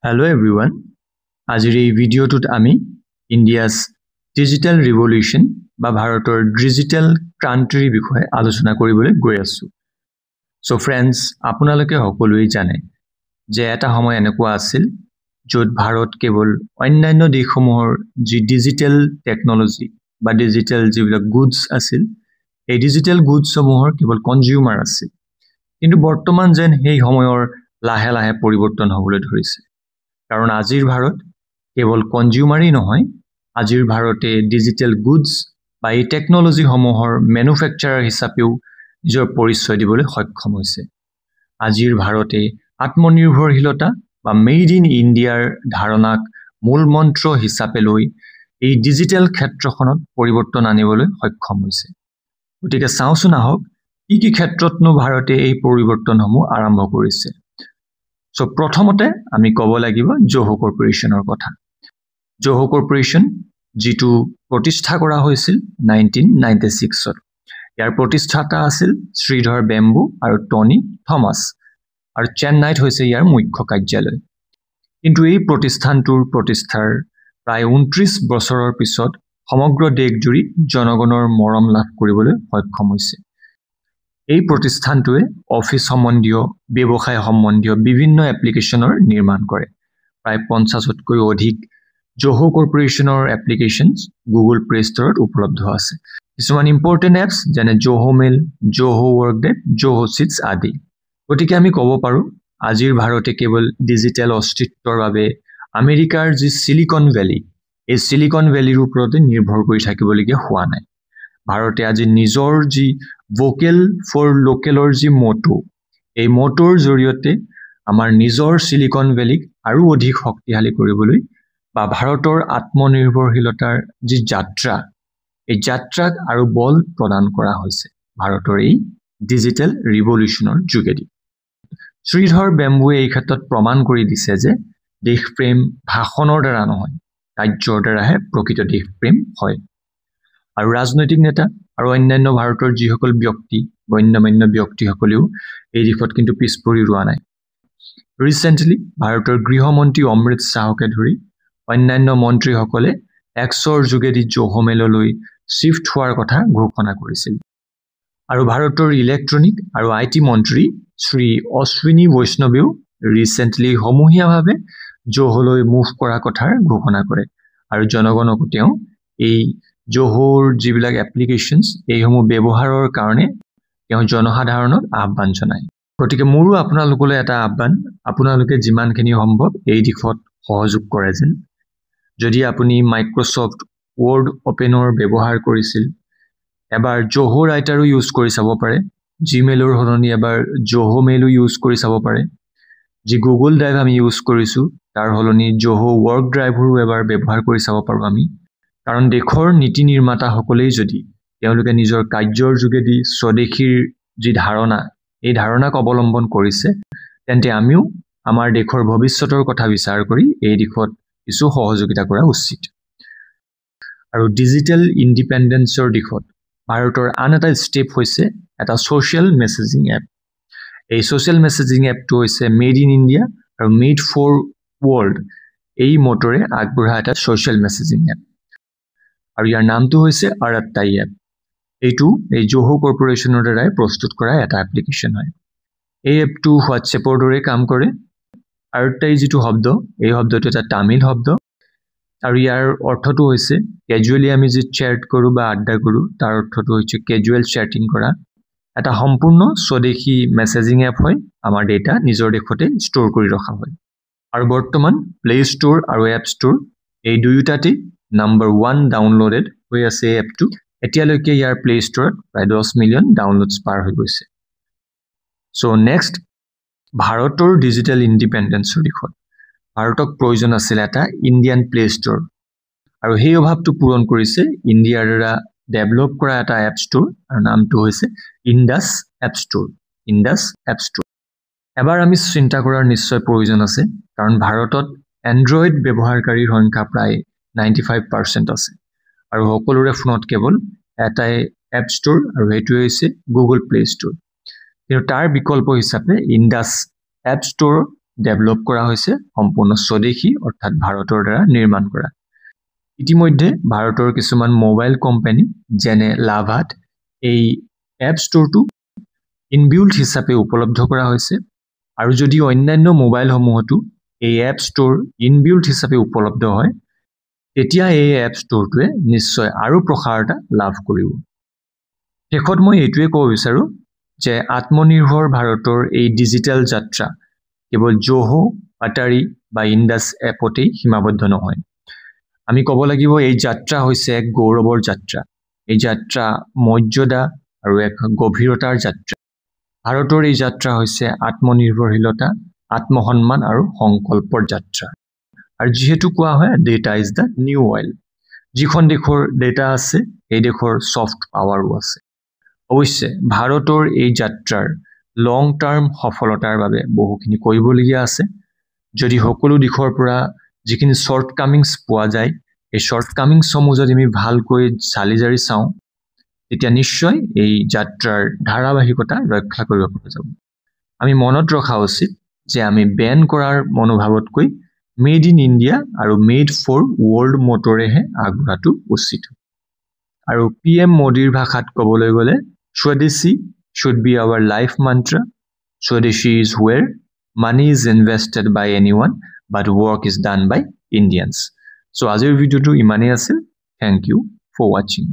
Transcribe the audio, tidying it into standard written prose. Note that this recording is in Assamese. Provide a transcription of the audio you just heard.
Hello everyone. আজিৰ এই ভিডিঅ'টোত আমি ইণ্ডিয়াছ ডিজিটেল ৰিভলিউচন বা ভাৰতৰ ডিজিটেল ক্ৰান্তিৰ বিষয়ে আলোচনা কৰিবলৈ গৈ আছো। সো ফ্ৰেন্ডছ, আপোনালোকে সকলোৱে জানে যে এটা সময় এনেকুৱা আছিল য'ত ভাৰত কেৱল অন্যান্য দেশসমূহৰ যি ডিজিটেল টেকনলজি বা ডিজিটেল যিবিলাক গুডছ আছিল, এই ডিজিটেল গুডছসমূহৰ কেৱল কনজিউমাৰ আছিল। কিন্তু বৰ্তমান যেন সেই সময়ৰ লাহে লাহে পৰিৱৰ্তন হ'বলৈ ধৰিছে। কাৰণ আজিৰ ভাৰত কেৱল কনজিউমাৰেই নহয়, আজিৰ ভাৰতে ডিজিটেল গুডছ বা এই টেকনলজিসমূহৰ মেনুফেকচাৰাৰ হিচাপেও নিজৰ পৰিচয় দিবলৈ সক্ষম হৈছে। আজিৰ ভাৰতে আত্মনিৰ্ভৰশীলতা বা মেড ইন ইণ্ডিয়াৰ ধাৰণাক মূল মন্ত্ৰ হিচাপে লৈ এই ডিজিটেল ক্ষেত্ৰখনত পৰিৱৰ্তন আনিবলৈ সক্ষম হৈছে। গতিকে চাওঁচোন আহক কি ক্ষেত্ৰতনো ভাৰতে এই পৰিৱৰ্তনসমূহ আৰম্ভ কৰিছে। সো প্ৰথমতে আমি ক'ব লাগিব জোহো কৰ্পোৰেশ্যনৰ কথা। জোহো কৰ্পোৰেশ্যন যিটো প্ৰতিষ্ঠা কৰা হৈছিল 1996 ইয়াৰ প্ৰতিষ্ঠাতা আছিল শ্ৰীধৰ বেম্বু আৰু টনি থমাছ, আৰু চেন্নাইত হৈছে ইয়াৰ মুখ্য কাৰ্যালয়। কিন্তু এই প্ৰতিষ্ঠানটোৰ প্ৰতিষ্ঠাৰ প্ৰায় 29 বছৰৰ পিছত সমগ্ৰ দেশজুৰি জনগণৰ মৰম লাভ কৰিবলৈ সক্ষম হৈছে। এই প্ৰতিষ্ঠানটোৱে অফিচ সম্বন্ধীয়, ব্যৱসায় সম্বন্ধীয় বিভিন্ন এপ্লিকেশ্যনৰ নিৰ্মাণ কৰে। প্ৰায় 50তকৈ অধিক জোহো কৰ্পোৰেশ্যনৰ এপ্লিকেশ্যনছ গুগল প্লে ষ্টৰত উপলব্ধ আছে। কিছুমান ইম্পৰ্টেণ্ট এপছ যেনে জোহো মেইল, জোহো ৱৰ্কডে, জোহো চিটছ আদি। গতিকে আমি ক'ব পাৰোঁ আজিৰ ভাৰতে কেৱল ডিজিটেল অস্তিত্বৰ বাবে আমেৰিকাৰ যি চিলিকন ভেলী, এই চিলিকন ভেলীৰ ওপৰতে নিৰ্ভৰ কৰি থাকিবলগীয়া হোৱা নাই। ভাৰতে আজি নিজৰ যি ভোকেল ফৰ লোকেলৰ যি মটো, এই মটোৰ জৰিয়তে আমাৰ নিজৰ চিলিকন ভেলীক আৰু অধিক শক্তিশালী কৰিবলৈ বা ভাৰতৰ আত্মনিৰ্ভৰশীলতাৰ যি যাত্ৰা, এই যাত্ৰাক আৰু বল প্ৰদান কৰা হৈছে ভাৰতৰ এই ডিজিটেল ৰিভলিউচনৰ যোগেদি। শ্ৰীধৰ বেম্বুৱে এই ক্ষেত্ৰত প্ৰমাণ কৰি দিছে যে দেশপ্ৰেম ভাষণৰ দ্বাৰা নহয়, কাৰ্যৰ দ্বাৰাহে প্ৰকৃত দেশপ্ৰেম হয়। আৰু ৰাজনৈতিক নেতা আৰু অন্যান্য ভাৰতৰ যিসকল ব্যক্তি, গণ্যমান্য ব্যক্তিসকলেও এই দিশত কিন্তু পিছ পৰি ৰোৱা নাই। ৰিচেণ্টলি ভাৰতৰ গৃহমন্ত্ৰী অমৃত শ্বাহকে ধৰি অন্যান্য মন্ত্ৰীসকলে এক্সৰ যোগেদি জোহো মেইললৈ শ্বিফ্ট হোৱাৰ কথা ঘোষণা কৰিছিল। আৰু ভাৰতৰ ইলেক্ট্ৰনিক আৰু IT মন্ত্ৰী শ্ৰী অশ্বিনী বৈষ্ণৱেও ৰিচেণ্টলি সমূহীয়াভাৱে জোহোলৈ মুভ কৰাৰ কথাৰ ঘোষণা কৰে। আৰু জনগণকো তেওঁ এই জোহোৰ যিবিলাক এপ্লিকেশ্যনছ এইসমূহ ব্যৱহাৰৰ কাৰণে তেওঁ জনসাধাৰণক আহ্বান জনায়। গতিকে মোৰো আপোনালোকলৈ এটা আহ্বান, আপোনালোকে যিমানখিনি সম্ভৱ এই দিশত সহযোগ কৰে যেন। যদি আপুনি মাইক্ৰ'ছফ্ট ৱৰ্ড অপেনৰ ব্যৱহাৰ কৰিছিল, এবাৰ জোহো ৰাইটাৰো ইউজ কৰি চাব পাৰে। জিমেইলৰ সলনি এবাৰ জোহো মেইলো ইউজ কৰি চাব পাৰে। যি গুগল ড্ৰাইভ আমি ইউজ কৰিছোঁ তাৰ সলনি জোহো ৱৰ্ক ড্ৰাইভৰো এবাৰ ব্যৱহাৰ কৰি চাব পাৰোঁ আমি। কাৰণ দেশৰ নীতি নিৰ্মাতাসকলেই যদি তেওঁলোকে নিজৰ কাৰ্যৰ যোগেদি স্বদেশীৰ যি ধাৰণা, এই ধাৰণাক অৱলম্বন কৰিছে, তেন্তে আমিও আমাৰ দেশৰ ভৱিষ্যতৰ কথা বিচাৰ কৰি এই দিশত কিছু সহযোগিতা কৰা উচিত। আৰু ডিজিটেল ইণ্ডিপেণ্ডেন্সৰ দিশত ভাৰতৰ আন এটা ষ্টেপ হৈছে এটা ছ'চিয়েল মেছেজিং এপ। এই ছ'চিয়েল মেছেজিং এপটো হৈছে মেড ইন ইণ্ডিয়া আৰু মেড ফৰ ৱৰ্ল্ড এই মটৰে আগবঢ়া এটা ছ'চিয়েল মেছেজিং এপ। আৰু ইয়াৰ নামটো হৈছে আৰাত্তাই এপ। এইটো এই জোহো কৰ্পোৰেশ্যনৰ দ্বাৰাই প্ৰস্তুত কৰা এটা এপ্লিকেশ্যন হয়। এই এপটো হোৱাটছএপৰ দৰে কাম কৰে। আৰাত্তাই যিটো শব্দ, এই শব্দটো এটা তামিল শব্দ, আৰু ইয়াৰ অৰ্থটো হৈছে কেজুৱেলি আমি যি চেট কৰোঁ বা আড্ডা কৰোঁ তাৰ অৰ্থটো হৈছে কেজুৱেল চেটিং কৰা। এটা সম্পূৰ্ণ স্বদেশী মেছেজিং এপ হয়। আমাৰ ডেটা নিজৰ দেশতে ষ্ট'ৰ কৰি ৰখা হয়। আৰু বৰ্তমান প্লে ষ্ট'ৰ আৰু এপ ষ্ট'ৰ এই দুয়োটাতেই নম্বৰ 1 ডাউনলোডেড হৈ আছে এই এপটো। এতিয়ালৈকে ইয়াৰ প্লে ষ্ট'ৰত প্ৰায় 10 মিলিয়ন ডাউনলোডছ পাৰ হৈ গৈছে। চ' নেক্সট, ভাৰতৰ ডিজিটেল ইণ্ডিপেণ্ডেন্সৰ দিশত ভাৰতক প্ৰয়োজন আছিল এটা ইণ্ডিয়ান প্লে ষ্ট'ৰ, আৰু সেই অভাৱটো পূৰণ কৰিছে ইণ্ডিয়াৰ দ্বাৰা ডেভেলপ কৰা এটা এপ ষ্ট'ৰ, আৰু নামটো হৈছে Indus app store. Indus app store এবাৰ আমি চিন্তা কৰাৰ নিশ্চয় প্ৰয়োজন আছে, কাৰণ ভাৰতত এণ্ড্ৰইড ব্যৱহাৰকাৰীৰ সংখ্যা প্ৰায় 95% আছে, আৰু সকলোৰে ফোনত কেৱল এটাই এপ ষ্ট'ৰ, আৰু সেইটোৱে হৈছে গুগল প্লে ষ্ট'ৰ। কিন্তু তাৰ বিকল্প হিচাপে ইণ্ডাছ এপ ষ্ট'ৰ ডেভেলপ কৰা হৈছে সম্পূৰ্ণ স্বদেশী অৰ্থাৎ ভাৰতৰ দ্বাৰা নিৰ্মাণ কৰা ইতিমধ্যে ভাৰতৰ কিছুমান মোবাইল কোম্পানী যেনে লাভাত এই এপ ষ্টৰটো ইনবিল্ট হিচাপে উপলব্ধ কৰা হৈছে আৰু যদি অন্যান্য মোবাইল সমূহতো এই এপ ষ্টৰ ইনবিল্ট হিচাপে উপলব্ধ হয় তেতিয়া এই এপ ষ্টৰটোৱে নিশ্চয় আৰু প্ৰসাৰতা লাভ কৰিব শেষত মই এইটোৱে ক'ব বিচাৰো যে আত্মনিৰ্ভৰ ভাৰতৰ এই ডিজিটেল যাত্ৰা কেৱল জোহো আটাৰি বা ইণ্ডাছ এপতেই সীমাবদ্ধ নহয় আমি ক'ব লাগিব এই যাত্ৰা হৈছে এক গৌৰৱৰ যাত্ৰা এই যাত্ৰা মৰ্যাদা আৰু এক গভীৰতাৰ যাত্ৰা ভাৰতৰ এই যাত্ৰা হৈছে আত্মনিৰ্ভৰশীলতা আত্মসন্মান আৰু সংকল্পৰ যাত্ৰা আৰু যেহেতু কোৱা হয় data is the new oil যিখন দেশৰ ডেটা আছে এই দেশৰ সফট পাৱাৰো আছে অৱশ্যে ভাৰতৰ এই যাত্ৰাৰ লং টাৰ্ম সফলতাৰ বাবে বহুখিনি কৰিবলগীয়া আছে যদি সকলো দিশৰ পৰা যিখিনি শৰ্ট কামিংছ পোৱা যায় এই শৰ্ট কামিংছসমূহ যদি আমি ভালকৈ চালি জাৰি চাওঁ তেতিয়া নিশ্চয় এই যাত্ৰাৰ ধাৰাবাহিকতা ৰক্ষা কৰিব পৰা যাব আমি মনত ৰখা উচিত যে আমি বেন কৰাৰ মনোভাৱতকৈ মেড ইন ইণ্ডিয়া আৰু মেড ফৰ ৱৰ্ল্ড মটৰেহে আগবঢ়াটো উচিত আৰু PM মোদীৰ ভাষাত ক'বলৈ গ'লে স্বদেশী should be our life mantra Swadeshi is where money is invested by anyone but work is done by Indians so আজিৰ ভিডিওটো ইমানেই আছিল thank you for watching